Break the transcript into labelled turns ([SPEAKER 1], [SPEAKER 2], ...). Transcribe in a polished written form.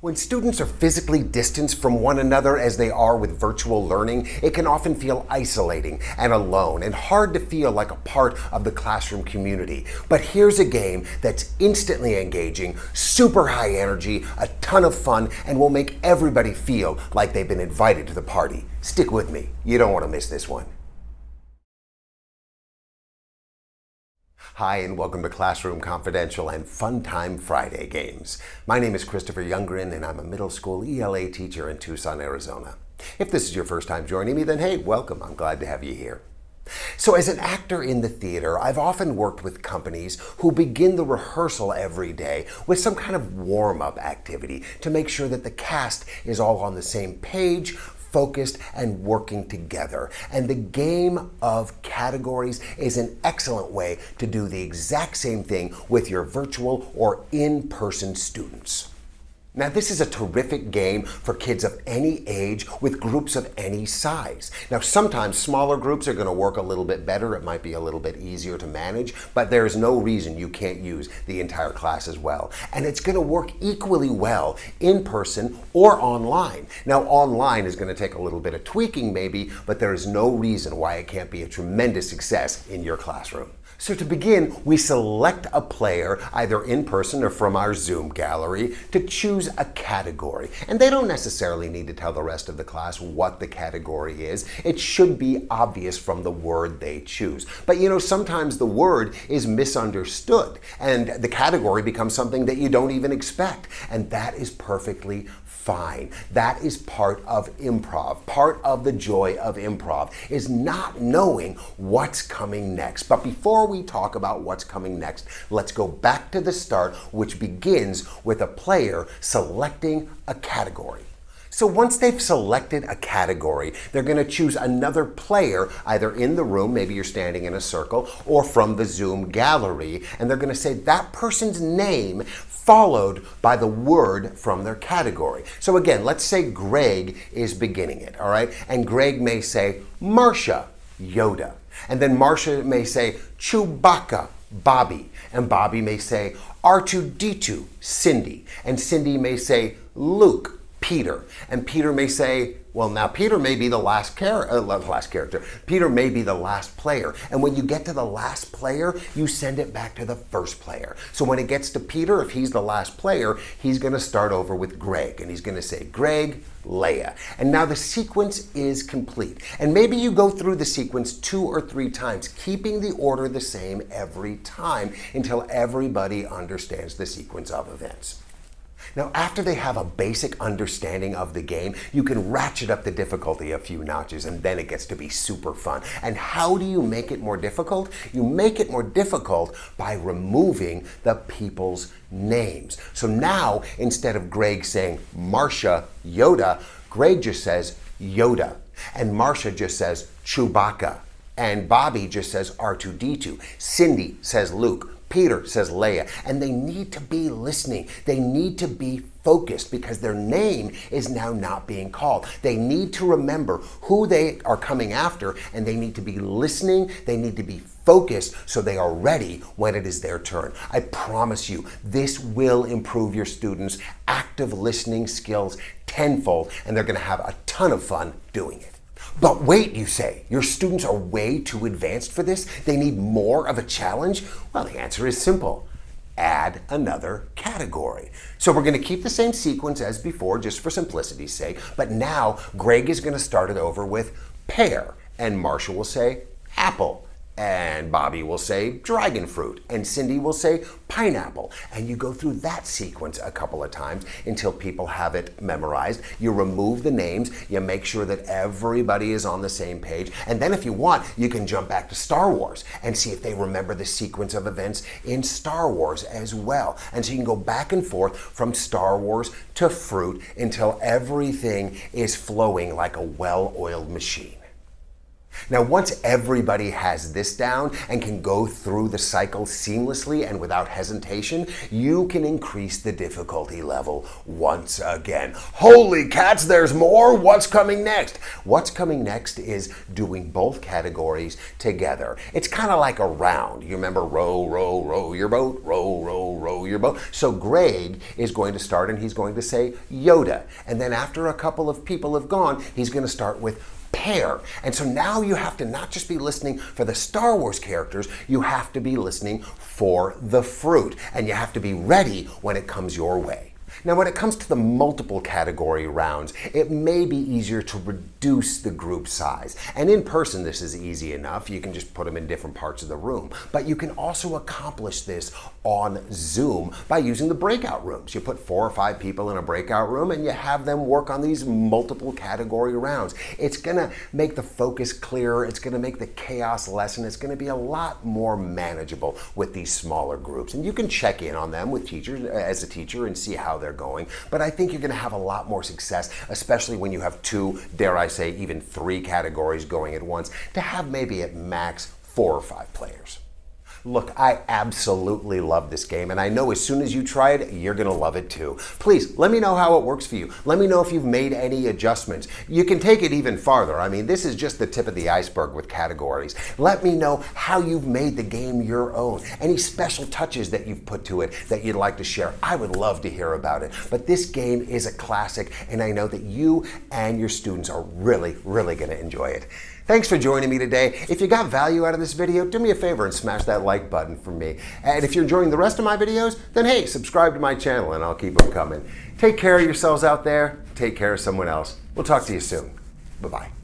[SPEAKER 1] When students are physically distanced from one another as they are with virtual learning, it can often feel isolating and alone and hard to feel like a part of the classroom community. But here's a game that's instantly engaging, super high energy, a ton of fun, and will make everybody feel like they've been invited to the party. Stick with me. You don't want to miss this one. Hi, and welcome to Classroom Confidential and Fun Time Friday Games. My name is Christopher Youngren, and I'm a middle school ELA teacher in Tucson, Arizona. If this is your first time joining me, then hey, welcome. I'm glad to have you here. So as an actor in the theater, I've often worked with companies who begin the rehearsal every day with some kind of warm-up activity to make sure that the cast is all on the same page, focused and working together. And the game of categories is an excellent way to do the exact same thing with your virtual or in-person students. Now, this is a terrific game for kids of any age with groups of any size. Now, sometimes smaller groups are going to work a little bit better. It might be a little bit easier to manage, but there's no reason you can't use the entire class as well. And it's going to work equally well in person or online. Now, online is going to take a little bit of tweaking maybe, but there is no reason why it can't be a tremendous success in your classroom. So to begin, we select a player, either in person or from our Zoom gallery, to choose a category. And they don't necessarily need to tell the rest of the class what the category is. It should be obvious from the word they choose. But you know, sometimes the word is misunderstood, and the category becomes something that you don't even expect. And that is perfectly fine. That is part of improv. Part of the joy of improv is not knowing what's coming next. But before we talk about what's coming next, let's go back to the start, which begins with a player selecting a category. So once they've selected a category, they're going to choose another player, either in the room, maybe you're standing in a circle, or from the Zoom gallery, and they're going to say that person's name followed by the word from their category. So again, let's say Greg is beginning it, all right? And Greg may say Marcia, Yoda. And then Marcia may say Chewbacca, Bobby. And Bobby may say R2-D2, Cindy. And Cindy may say Luke, Peter. And Peter may say, well, now Peter may be the last character. Peter may be the last player. And when you get to the last player, you send it back to the first player. So when it gets to Peter, if he's the last player, he's going to start over with Greg. And he's going to say, Greg, Leia. And now the sequence is complete. And maybe you go through the sequence 2 or 3 times, keeping the order the same every time until everybody understands the sequence of events. Now, after they have a basic understanding of the game, you can ratchet up the difficulty a few notches, and then it gets to be super fun. And how do you make it more difficult? You make it more difficult by removing the people's names. So now, instead of Greg saying Marcia, Yoda, Greg just says Yoda. And Marcia just says Chewbacca. And Bobby just says R2-D2. Cindy says Luke. Peter says Leia, and they need to be listening. They need to be focused because their name is now not being called. They need to remember who they are coming after, and they need to be listening. They need to be focused so they are ready when it is their turn. I promise you, this will improve your students' active listening skills tenfold, and they're going to have a ton of fun doing it. But wait, you say, your students are way too advanced for this? They need more of a challenge? Well, the answer is simple. Add another category. So we're going to keep the same sequence as before, just for simplicity's sake, but now Greg is going to start it over with pear, and Marcia will say apple, and Bobby will say dragon fruit, and Cindy will say pineapple. And you go through that sequence a couple of times until people have it memorized. You remove the names, you make sure that everybody is on the same page, and then if you want, you can jump back to Star Wars and see if they remember the sequence of events in Star Wars as well. And so you can go back and forth from Star Wars to fruit until everything is flowing like a well-oiled machine. Now, once everybody has this down and can go through the cycle seamlessly and without hesitation, you can increase the difficulty level once again. Holy cats, there's more! What's coming next? What's coming next is doing both categories together. It's kind of like a round. You remember row, row, row your boat, row, row, row your boat. So Greg is going to start and he's going to say Yoda. And then after a couple of people have gone, he's going to start with pair. And so now you have to not just be listening for the Star Wars characters, you have to be listening for the fruit. And you have to be ready when it comes your way. Now, when it comes to the multiple category rounds, it may be easier to reduce the group size. And in person, this is easy enough. You can just put them in different parts of the room. But you can also accomplish this on Zoom by using the breakout rooms. You put 4 or 5 people in a breakout room and you have them work on these multiple category rounds. It's going to make the focus clearer. It's going to make the chaos lessen. It's going to be a lot more manageable with these smaller groups. And you can check in on them with teachers as a teacher and see how they're going. But I think you're going to have a lot more success, especially when you have 2, dare I say, even 3 categories going at once, to have maybe at max 4 or 5 players. Look, I absolutely love this game, and I know as soon as you try it, you're going to love it too. Please, let me know how it works for you. Let me know if you've made any adjustments. You can take it even farther. I mean, this is just the tip of the iceberg with categories. Let me know how you've made the game your own. Any special touches that you've put to it that you'd like to share. I would love to hear about it. But this game is a classic, and I know that you and your students are really, really going to enjoy it. Thanks for joining me today. If you got value out of this video, do me a favor and smash that like button for me. And if you're enjoying the rest of my videos, then hey, subscribe to my channel and I'll keep them coming. Take care of yourselves out there. Take care of someone else. We'll talk to you soon. Bye-bye.